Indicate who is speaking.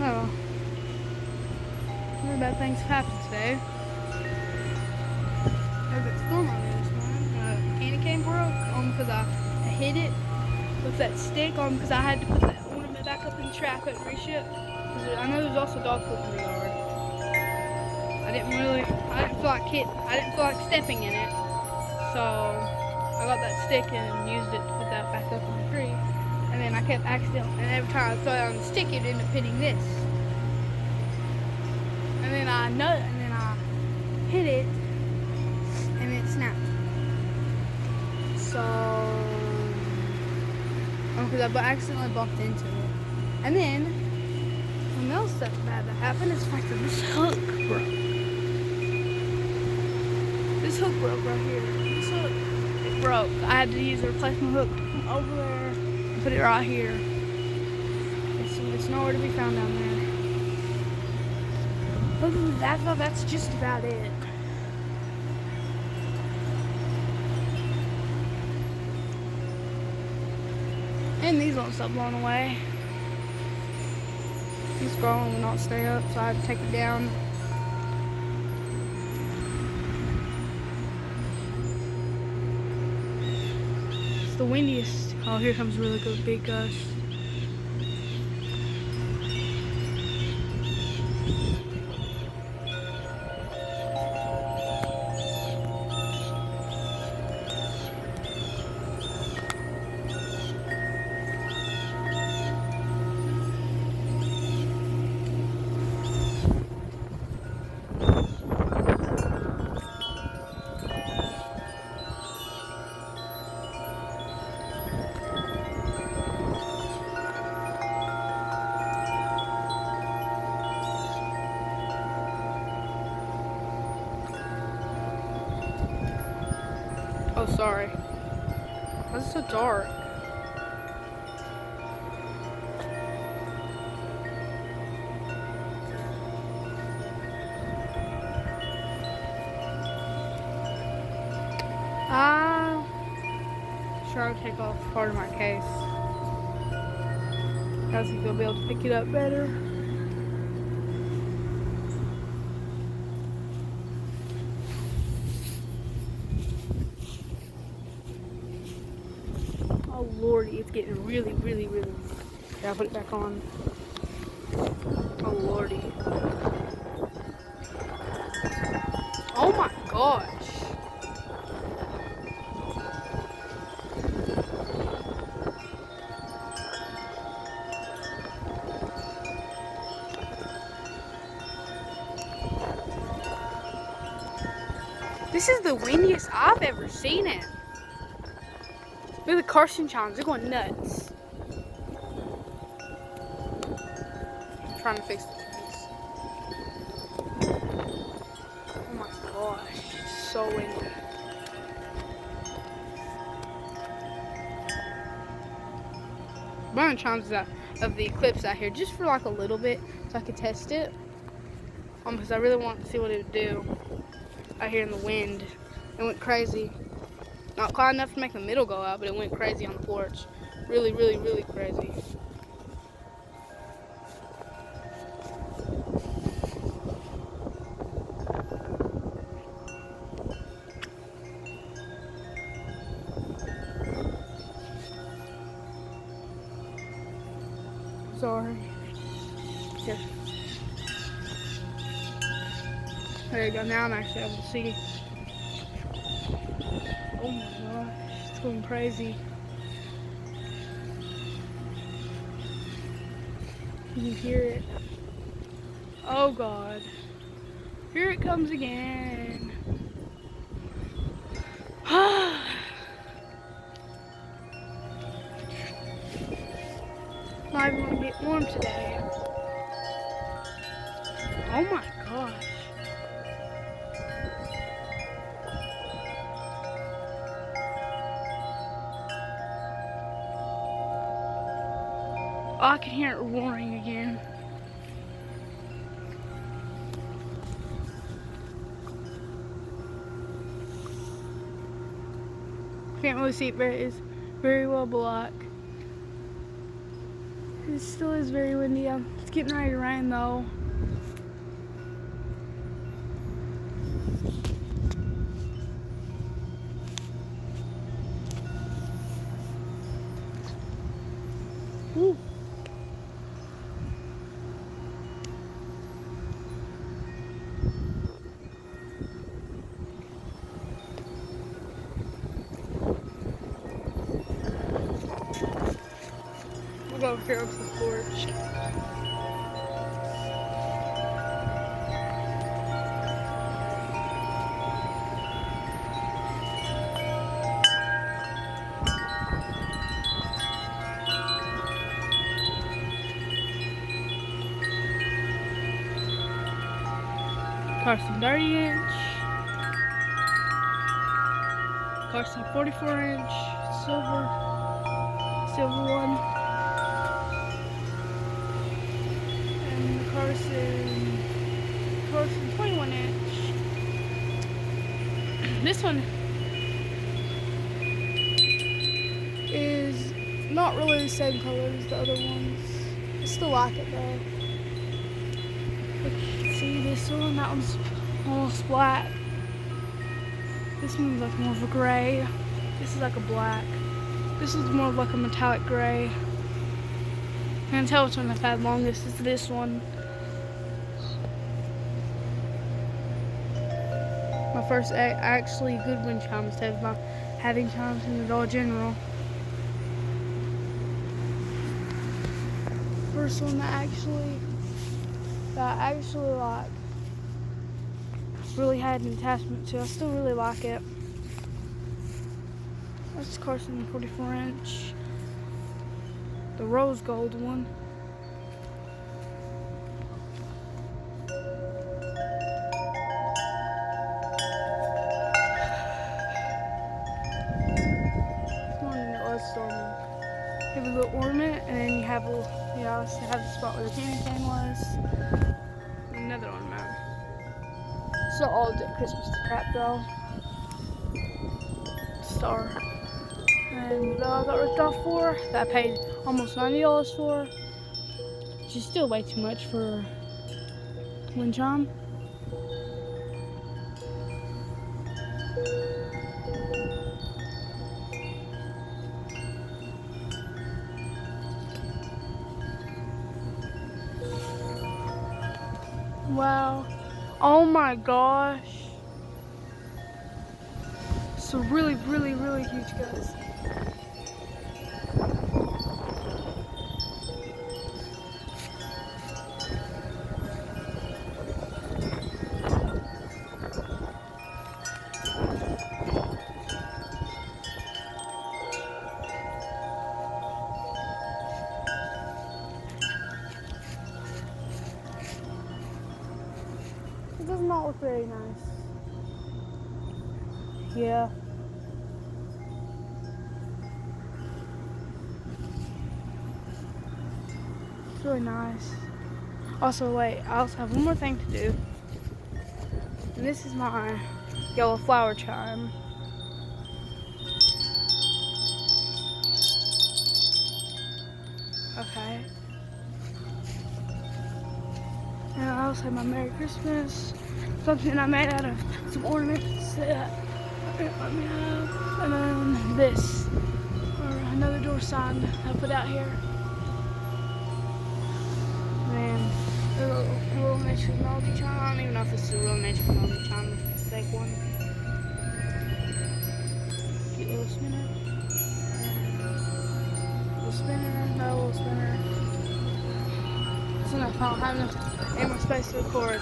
Speaker 1: Oh. Really bad things have happened today. There's a storm on me this morning. Candy cane broke because I hit it with that stick because I had to put that ornament back up in the trap. I couldn't reach it. I know there's also dog poop in the yard. I didn't feel like stepping in it. So I got that stick and used it to put that back up in the tree. And then I kept accidentally, and every time I throw it on the stick, it ended up hitting this. And then I hit it, and it snapped. So, because I accidentally bumped into it. And then, something else that's bad that happened is the fact that this hook broke. This hook broke right here. This hook, it broke. I had to use a replacement hook from over there and put it right here. It's nowhere to be found down there. Other than that, though, that's just about it. And these won't stop blowing away. These scrolling will not stay up, so I had to take it down. It's the windiest. Oh, here comes a really good big gust. Oh, sorry. Why is it so dark? Sure, I'll take off part of my case. I think they'll be able to pick it up better. Oh lordy, it's getting really. Yeah, I'll put it back on. Oh lordy. Oh my gosh. This is the windiest I've ever seen it. Look at the Carson chimes, they're going nuts. I'm trying to fix this. Oh my gosh, it's so windy. Burning chimes of the eclipse out here just for like a little bit so I could test it. Because I really want to see what it would do out here in the wind. It went crazy. Not quite enough to make the middle go out, but it went crazy on the porch. Really crazy. Sorry. Here. There you go. Now I'm actually able to see. Oh my gosh, it's going crazy. You can hear it. Oh God. Here it comes again. Not even gonna get warm today. Oh my gosh. Oh, I can hear it roaring again. Can't really see it, but it's very well black. It still is very windy. It's getting ready to rain though. Woo. We'll go over here up to the porch. Carson 30-inch, Carson 44-inch, silver one, and the Carson 21-inch. This one is not really the same color as the other ones. I still like it though. See this one? That one's almost black. This one's like more of a gray. This is like a black. This is more of like a metallic gray. I can tell which one I've had longest is this one. My first actually good wind chime instead of my having chimes in the Dollar General. First one that I actually like, really had an attachment to. I still really like it. That's Carson 44-inch, the rose gold one. This one it was storming. You have a little ornament, and then you have a little, you also have the spot where the candy cane was. Another ornament. So all the Christmas crap though. Star. And I got ripped off for, that I paid almost $90 for, which is still way too much for wind chime. Wow. Oh my gosh. So really, really, really huge, guys. It does not look very nice. Yeah. It's really nice. Also, wait, I also have one more thing to do. And this is my yellow flower chime. Okay. And I also have my Merry Christmas, something I made out of some ornaments that let me have. And then this, or another door sign I put out here. And a little nature melody chime. I don't even know if this is a real nature melody chime, if it's a fake one. Cute little spinner. Little spinner, another little spinner. It's enough, I don't have enough space to record.